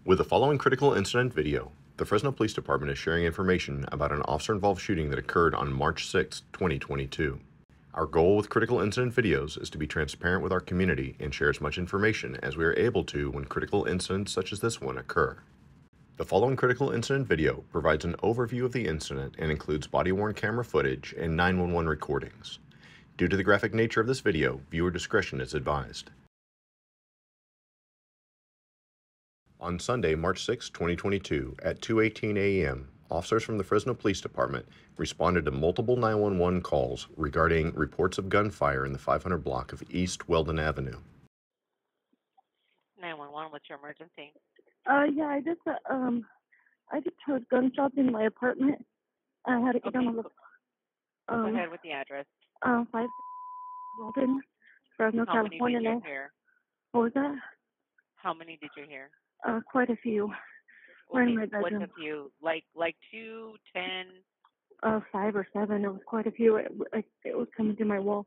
With the following critical incident video, the Fresno Police Department is sharing information about an officer-involved shooting that occurred on March 6, 2022. Our goal with critical incident videos is to be transparent with our community and share as much information as we are able to when critical incidents such as this one occur. The following critical incident video provides an overview of the incident and includes body-worn camera footage and 911 recordings. Due to the graphic nature of this video, viewer discretion is advised. On Sunday, March 6, 2022, at 2:18 a.m., officers from the Fresno Police Department responded to multiple 911 calls regarding reports of gunfire in the 500 block of East Weldon Avenue. 911, what's your emergency? Yeah, I just heard gunshots in my apartment. I had to get down on the Go ahead with the address. 5 Weldon, Fresno, How many California. did you hear? What was that? How many did you hear? Quite a few. We're in my What's bedroom. a few? Like 2, 10? 5 or 7. It was quite a few. It was coming through my wall.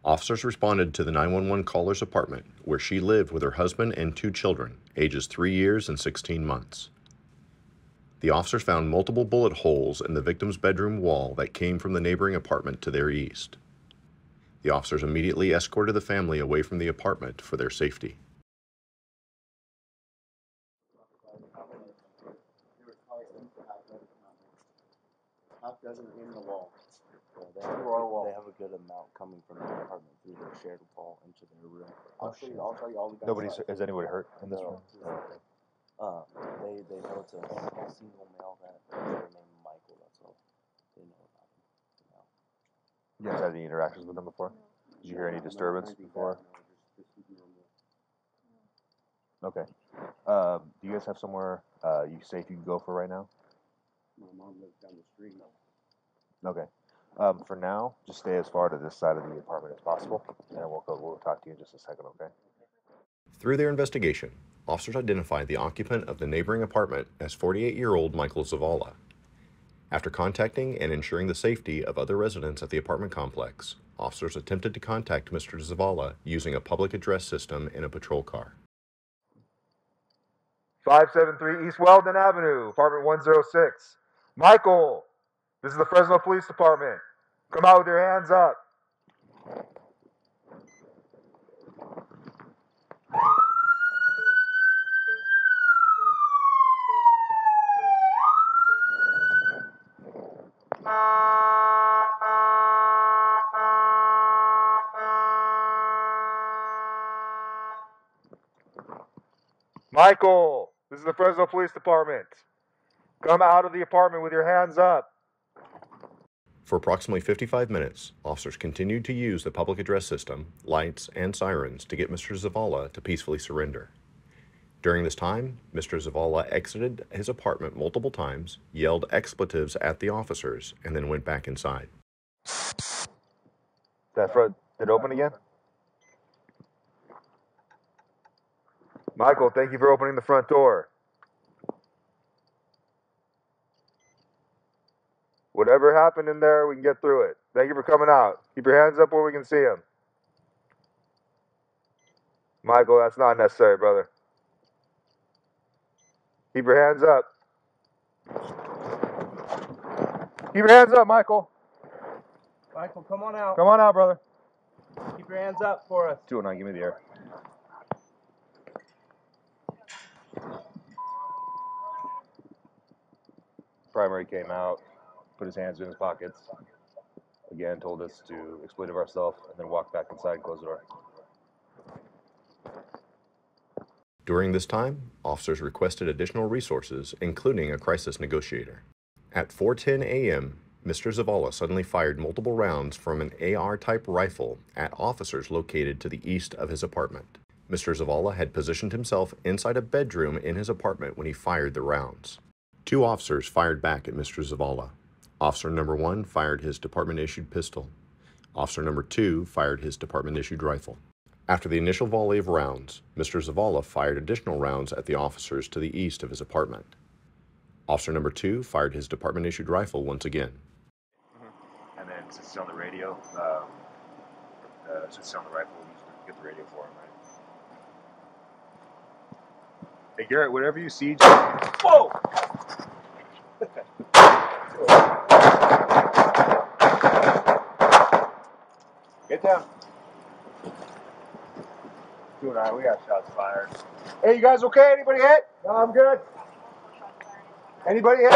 Officers responded to the 911 caller's apartment, where she lived with her husband and 2 children, ages 3 years and 16 months. The officers found multiple bullet holes in the victim's bedroom wall that came from the neighboring apartment to their east. The officers immediately escorted the family away from the apartment for their safety. Half dozen in the wall. Yeah, they have a good amount coming from the apartment through their shared wall into their room. I'll show you all the guys. Has anybody hurt in this room? They know it's a single male that is named Michael. That's all they know about him now. You guys had any interactions with him before? Did you hear any disturbance before? Okay. Do you guys have somewhere you safe you can go for right now? My mom lives down the street. Okay. For now, just stay as far to this side of the apartment as possible, and we'll talk to you in just a second, okay? Through their investigation, officers identified the occupant of the neighboring apartment as 48-year-old Michael Zavala. After contacting and ensuring the safety of other residents at the apartment complex, officers attempted to contact Mr. Zavala using a public address system in a patrol car. 573 East Weldon Avenue, apartment 106. Michael, this is the Fresno Police Department. Come out with your hands up. Michael, this is the Fresno Police Department. Come out of the apartment with your hands up. For approximately 55 minutes, officers continued to use the public address system, lights, and sirens to get Mr. Zavala to peacefully surrender. During this time, Mr. Zavala exited his apartment multiple times, yelled expletives at the officers, and then went back inside. That front, did it open again? Michael, thank you for opening the front door. Whatever happened in there, we can get through it. Thank you for coming out. Keep your hands up where we can see them. Michael, that's not necessary, brother. Keep your hands up. Keep your hands up, Michael. Michael, come on out. Come on out, brother. Keep your hands up for us. 209, give me the air. Primary came out, put his hands in his pockets, again told us to expletive ourselves, and then walk back inside and close the door. During this time, officers requested additional resources, including a crisis negotiator. At 4:10 a.m., Mr. Zavala suddenly fired multiple rounds from an AR-type rifle at officers located to the east of his apartment. Mr. Zavala had positioned himself inside a bedroom in his apartment when he fired the rounds. 2 officers fired back at Mr. Zavala. Officer number 1 fired his department-issued pistol. Officer number 2 fired his department-issued rifle. After the initial volley of rounds, Mr. Zavala fired additional rounds at the officers to the east of his apartment. Officer number 2 fired his department-issued rifle once again. And then since it's on the radio, since it's on the rifle, we usually get the radio for him, right? Hey, Garrett, whatever you see, just... Whoa! Get down. 2-9, we got shots fired. Hey, you guys okay? Anybody hit? No, I'm good. Anybody hit?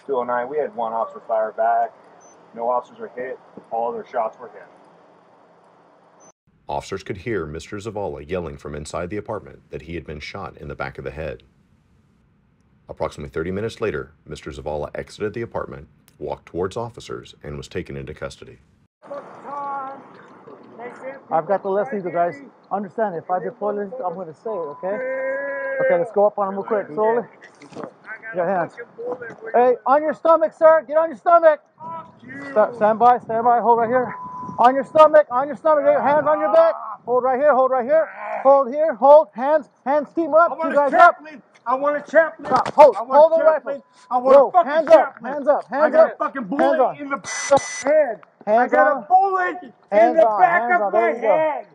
209, we had one officer fire back. No officers were hit. All their shots were hit. Officers could hear Mr. Zavala yelling from inside the apartment that he had been shot in the back of the head. Approximately 30 minutes later, Mr. Zavala exited the apartment, walked towards officers, and was taken into custody. I've got the list, you guys. Understand, if I deploy this, I'm going to say it, okay? Okay, let's go up on him real quick, slowly. Your hands. Hey, on your stomach, sir. Get on your stomach. Stand by, hold right here. On your stomach, hands on your back. Hold right here, hold here, hold, hands, keep up, you guys up. I want a chaplain. Stop, hold the rifle. I want a fucking hands chaplain. up, I got a fucking bullet in the head. I got a bullet in the back of my head.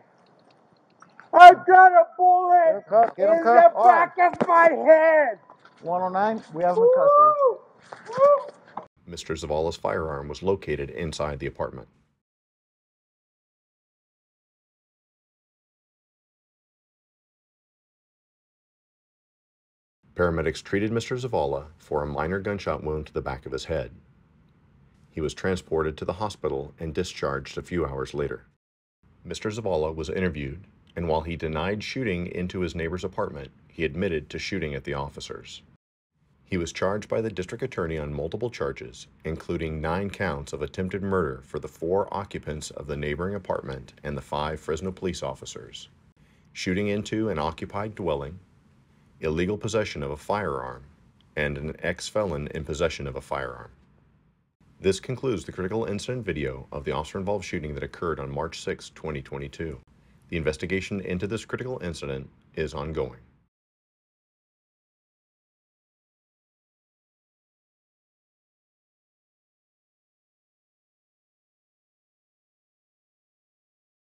I got a bullet in the back of my head. 109, we have him in custody. Mr. Zavala's firearm was located inside the apartment. Paramedics treated Mr. Zavala for a minor gunshot wound to the back of his head. He was transported to the hospital and discharged a few hours later. Mr. Zavala was interviewed, and while he denied shooting into his neighbor's apartment, he admitted to shooting at the officers. He was charged by the district attorney on multiple charges, including 9 counts of attempted murder for the 4 occupants of the neighboring apartment and the 5 Fresno police officers, shooting into an occupied dwelling, illegal possession of a firearm, and an ex-felon in possession of a firearm. This concludes the critical incident video of the officer-involved shooting that occurred on March 6, 2022. The investigation into this critical incident is ongoing.